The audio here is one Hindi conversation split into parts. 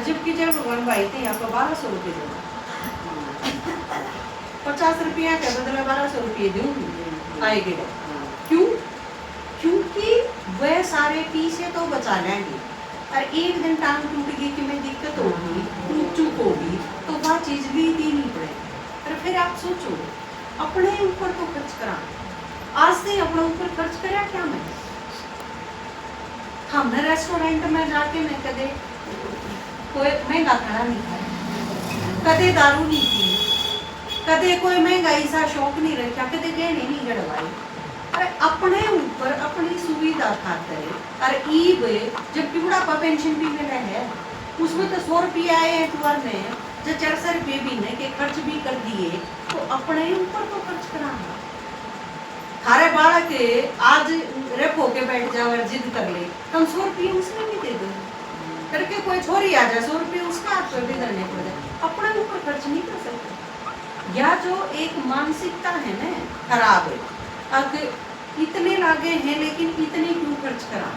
जबकि जब भगवान भाई थे यहाँ पर 1200 रुपये देना, 50 रुपया के बदले 1200 रुपये दूंगी आएगी। क्यों? क्योंकि वह सारे पीछे तो बचा लेंगे, और एक दिन टांग टूट गई कि मैं दिक्कत होगी, टूट चूक होगी, तो वह चीज भी देनी पड़ेगी। और फिर आप सोचो अपने ऊपर तो खर्च करा, आज से अपने ऊपर खर्च करा क्या मैं? हमने रेस्टोरेंट में जाके मैं कदे कोई महंगा खाना नहीं खाया, कदे दारू नहीं पी, कदे कोई महंगाई सा शौक नहीं रखा, कदे गहने नहीं गड़वाए। अरे अपने ऊपर अपनी सुविधा खातिर, अरे ईब जब बुढ़ापा पेंशन भी मिला है उसमें तो 100 रुपये आए हैं तुअर में, जो 400 रुपये महीने के खर्च भी कर दिए, तो अपने ऊपर तो खर्च कराना। थारे बालक आज रेप होके बैठ जाओ और जिद कर ले, तुम 100 रुपये उसमें भी दे दो, करके कोई छोरी आ जाए 100 रुपये उसका हाथ पर भी धरने पड़ जाए, अपने ऊपर खर्च नहीं कर सकते। या जो एक मानसिकता है ना खराब है, अब इतने लागे हैं लेकिन इतने क्यों खर्च करा,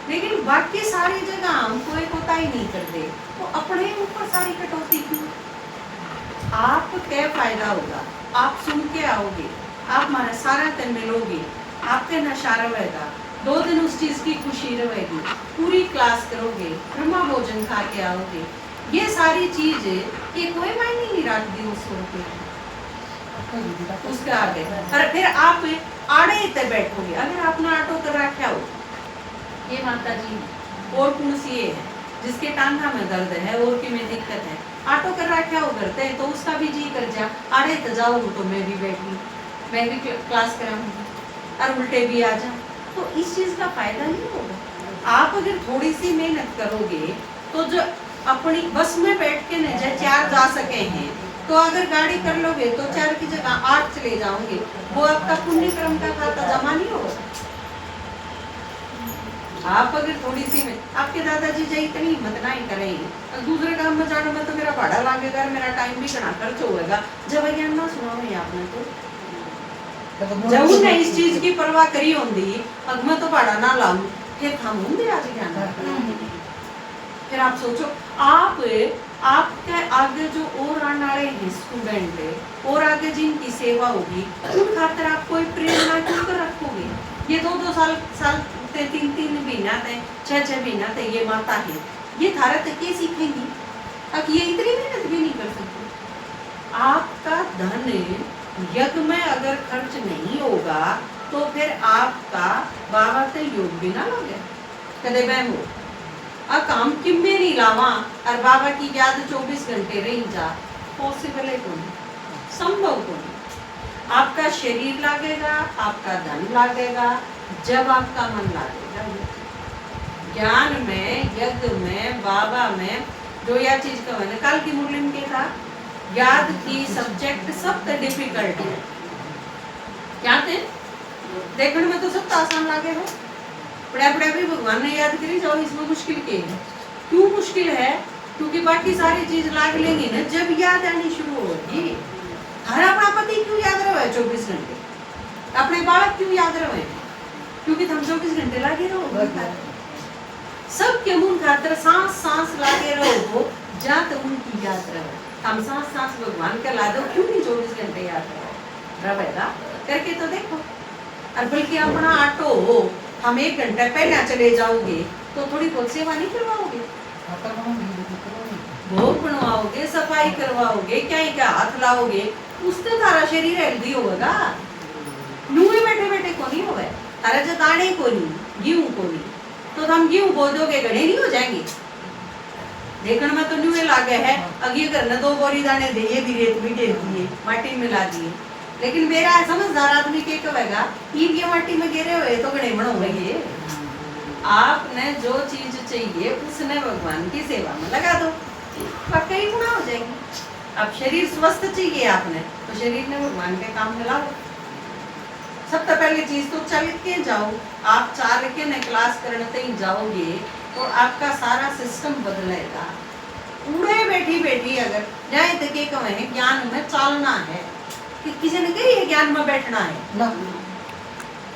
लेकिन बाकी सारी जगह हम कोई कोताही नहीं करते, तो अपने ऊपर सारी कटौती क्यों? आप क्या फायदा होगा? आप सुन के आओगे, आप हमारा सारा दिन मिलोगे, आपके नशा रहेगा, 2 दिन उस चीज की खुशी रहेगी, पूरी क्लास करोगे, ब्रह्मा भोजन खा के आओगे, ये सारी चीज ये कोई मायने नहीं रखती उस रुपये उसके आगे। और फिर आप आड़े इतने बैठोगे, अगर आपने ऑटो कर रखा हो, ये माता जी और कौन सी है जिसके टांगा में दर्द है और कि में दिक्कत है, ऑटो कर रखा हो करते तो उसका भी जी कर जा, आड़े तो जाओ तो मैं भी बैठी, मैं भी क्लास कराऊंगी और उल्टे भी आ जा, तो इस चीज का फायदा नहीं होगा। आप अगर थोड़ी सी मेहनत करोगे तो जो अपनी बस में बैठ के न 4 जा सके हैं, तो अगर गाड़ी कर लोगे तो 4 की जगह 8 चले जाओगे, वो आपका पुण्य कर्म का खाता जमा नहीं होगा। आप अगर थोड़ी सी में, आपके दादाजी जी इतनी हिम्मत नहीं करेंगे, दूसरे काम में जाने में तो मेरा भाड़ा लगेगा, मेरा टाइम भी घना खर्च होगा, जब ज्ञान ना सुना है आपने तो जब उन्हें इस चीज की परवाह करी होंगी, अब मैं तो भाड़ा ना लाऊं, फिर हम होंगे आज ज्ञान। फिर आप सोचो आपके आगे जो और आने वाले हैं स्टूडेंट और आगे जिनकी सेवा होगी, उन खातर आप कोई प्रेरणा क्यों कर रखोगे? ये 2-2 साल 3-3 महीना थे, 6-6 महीना थे, ये माता है, ये थारा तक ये सीखेंगी, अब ये इतनी मेहनत भी नहीं कर सकती। आपका धन यज्ञ में अगर खर्च नहीं होगा तो फिर आपका बाबा से योग भी ना लगे, कदे बहम हो काम किम्मे नहीं लावा और बाबा की याद 24 घंटे रही जा, पॉसिबल है कौन, संभव कौन? आपका शरीर लागेगा, आपका धन लागेगा, जब आपका मन लागेगा। ज्ञान में, यज्ञ में, बाबा में जो यह चीज का मैंने कल की मुरली में कहा, याद की सब्जेक्ट सब डिफिकल्ट है, क्या थे देखने में तो सब आसान लागे हो, पड़ा भी भगवान ने याद करी जाओ, इसमें मुश्किल के है। क्यों मुश्किल है? क्योंकि बाकी सारी चीज लाग लेंगी ना, जब याद आनी शुरू होगी। हर अपना पति क्यों याद रहे 24 घंटे, अपने बालक क्यों याद रहे? क्योंकि हम 24 घंटे लागे रहो, सब के मुन खातर सांस लागे रहो, जात उनकी याद रहे, हम सांस भगवान का ला दो, क्यों नहीं 24 घंटे याद रहेगा? करके तो देखो। और बल्कि अपना ऑटो हो, हम 1 घंटा पहले चले जाओगे तो थोड़ी बहुत सेवा नहीं करवाओगे, भोग बनवाओगे, सफाई करवाओगे, क्या हाथ लाओगे, उससे तारा शरीर हेल्दी होगा। यूं ही बैठे बैठे को नहीं होगा, तारा जो दाने को नहीं, गेहूं को नहीं, तो हम गेहूं बो दोगे गड़े नहीं हो जाएंगे। देखने में तो न्यू लागे है, अगे करना 2 बोरी दाने दे, ये भी रेत भी दे दिए, माटी मिला दिए, लेकिन मेरा समझदार आदमी के कहेगा ये माटी में गिरे हुए तो गणे बनोगे। आपने जो चीज चाहिए उसने भगवान की सेवा में लगा दो, पक्का ही गुना हो जाएगी। अब शरीर स्वस्थ चाहिए आपने, तो शरीर ने भगवान के काम में लाओ। सबसे पहले चीज तो चल के जाओ, आप चाल के न क्लास करने ही जाओगे तो आपका सारा सिस्टम बदलेगा। उड़े बैठी बैठी अगर जाए तक ये कहें ज्ञान में चालना है, कि किसी ने कही है ज्ञान में बैठना है ना,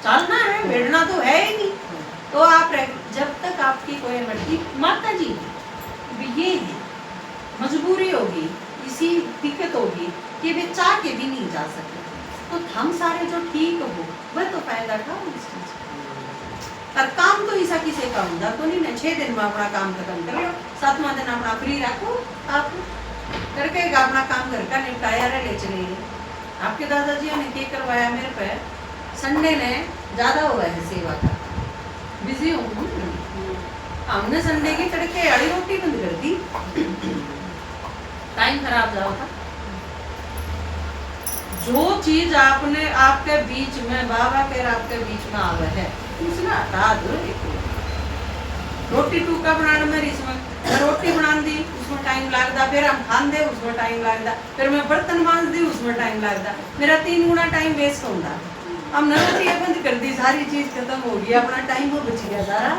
चलना है, बैठना तो है ही नहीं। तो आप जब तक आपकी कोई मर्जी, माता जी ये है के भी नहीं जा सके। तो हम सारे जो ठीक हो वह तो फायदा था इस चीज का। पर काम तो ऐसा किसी का होता तो नहीं ना 6 दिन में अपना काम खत्म कर लो, 7वां दिन अपना फ्री रखो, आप करके अपना काम घर का निपटाया रहे ले चले गए। आपके दादाजी ने क्या करवाया मेरे पे, संडे ने ज्यादा हुआ है सेवा का, बिजी हूँ हमने संडे की तड़के आड़ी रोटी बंद कर दी, टाइम खराब जाओ था। जो चीज आपने आपके बीच में बाबा के आपके बीच में आवे है उसने हटा दो। रोटी टूका बनाने में इसमें रोटी बना दी उसमें टाइम लगता, फिर हम खान दे उसमें टाइम लगता, फिर मैं बर्तन मांज दी उसमें टाइम लगता, मेरा 3 गुना टाइम वेस्ट होता। हमने रोटी बंद कर दी, सारी चीज खत्म हो गई, अपना टाइम वो बच गया सारा।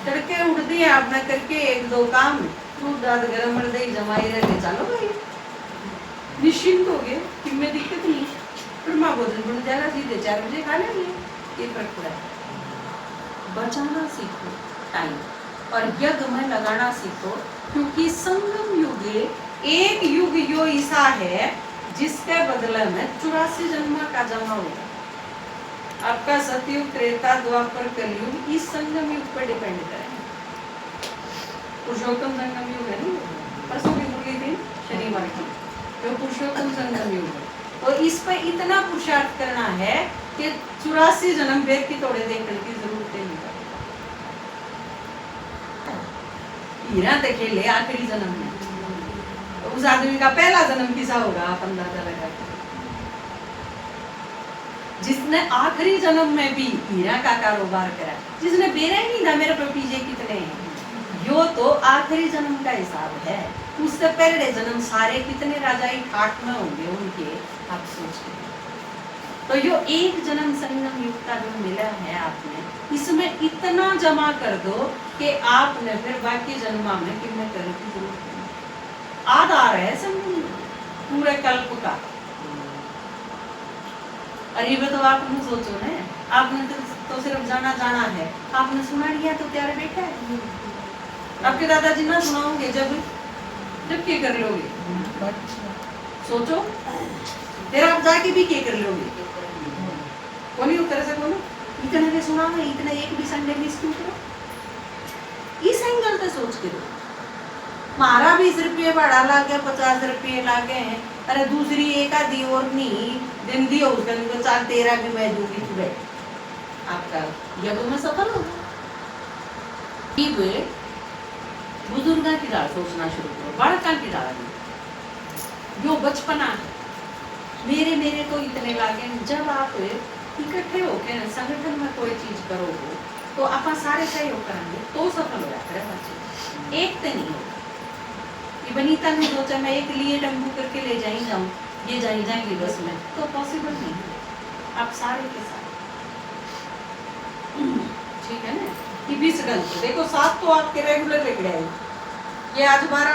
तड़के उठ दिए आपने करके 1-2 काम, दूध दाद गरम कर दही जमाई रहे चलो भाई निश्चिंत हो गए, किसमें दिक्कत नहीं। फिर माँ भोजन बन जाएगा, सीधे 4 बजे खा लेंगे, ये फर्क पड़ा है। बचाना सीखो टाइम और यज्ञ में लगाना सीखो, क्योंकि संगम युग एक युग यो ऐसा है जिसके बदले में 84 जन्म का जमा होगा। आपका सतयुग त्रेता द्वापर कलयुग इस संगम युग पर डिपेंड करेगा। पुरुषोत्तम संगम युग है ना, परसों की मुरली थी शनिवार की, जो पुरुषोत्तम संगम युग है, और इस पर इतना पुरुषार्थ करना है कि 84 जन्म वेद की तोड़े देखने की जरूरत नहीं है। हीरा देखे ले आखिरी जन्म में, तो उस आदमी का पहला जन्म किसा होगा आप अंदाजा लगा के। जिसने आखिरी जन्म में भी हीरा का कारोबार करा, जिसने बेरा ही नहीं था मेरे पे पीछे कितने हैं, यो तो आखिरी जन्म का हिसाब है। उससे पहले जन्म सारे कितने राजाई ठाट में होंगे उनके, आप सोचिए। तो यो एक जन्म संगम युग का जो मिला है आपने, इसमें इतना जमा कर दो कि आपने फिर बाकी जन्मा में कितने करने की जरूरत नहीं। आधार है संगम युग पूरे कल्प का। अरे तो आप सोचो ना, आपने तो सिर्फ जाना जाना है, आपने सुना लिया तो प्यारे बैठा है। आपके दादाजी ना सुनाओगे जब जब क्या कर लोगे, सोचो फिर आप जाके भी क्या कर लोगे, कोई उत्तर से बोलो। इतने ने सुना है, इतने एक भी संडे मिस क्यों करो, इस एंगल से सोच के दो। मारा 20 रुपये भाड़ा ला गया, 50 रुपये ला गए हैं, अरे दूसरी एक आधी और नहीं दिन दी हो उसका, 4-13 भी मैं दूंगी तुम्हें, आपका यज्ञ में सफल होगा। बुजुर्गा की दाल सोचना शुरू करो, बालका की दाल नहीं। जो बचपना मेरे मेरे को इतने लागे, जब आप इकट्ठे होकर संगठन में कोई चीज करोगे तो आप सारे सहयोग करेंगे तो सफल हो जाता है बच्चे, एक तो नहीं होगा। ये बनीता ने सोचा मैं एक लिए डम्बू करके ले जाई जाऊं, ये जाएंगे बस में, तो पॉसिबल नहीं है। आप सारे के साथ ठीक है ना, कि 20 घंटे देखो 7 तो आपके रेगुलर लेके आए, ये आज 12